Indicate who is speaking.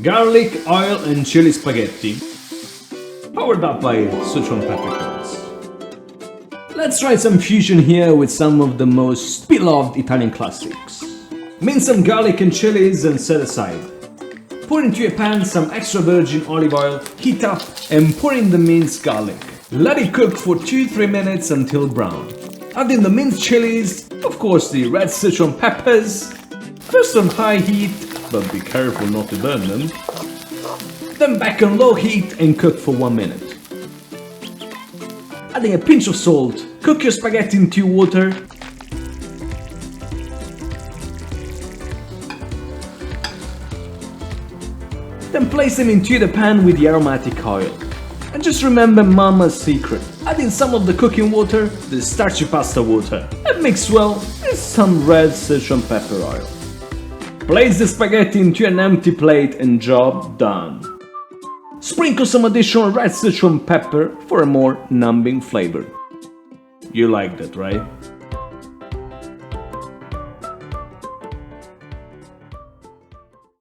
Speaker 1: Garlic, oil and chili spaghetti, powered up by Sichuan Peppers. Let's try some fusion here with some of the most beloved Italian classics. Mince some garlic and chilies and set aside. Pour into a pan some extra virgin olive oil, heat up and pour in the minced garlic. Let it cook for 2-3 minutes until brown. Add in the minced chilies, of course the red Sichuan peppers. First on high heat, but be careful not to burn them. Then back on low heat and cook for 1 minute. Adding a pinch of salt, cook your spaghetti in 2 water. Then place them into the pan with the aromatic oil. And just remember Mama's secret. Add in some of the cooking water, the starchy pasta water, and mix well with some red Sichuan pepper oil. Place the spaghetti into an empty plate and job done. Sprinkle some additional red Sichuan pepper for a more numbing flavor. You like that, right?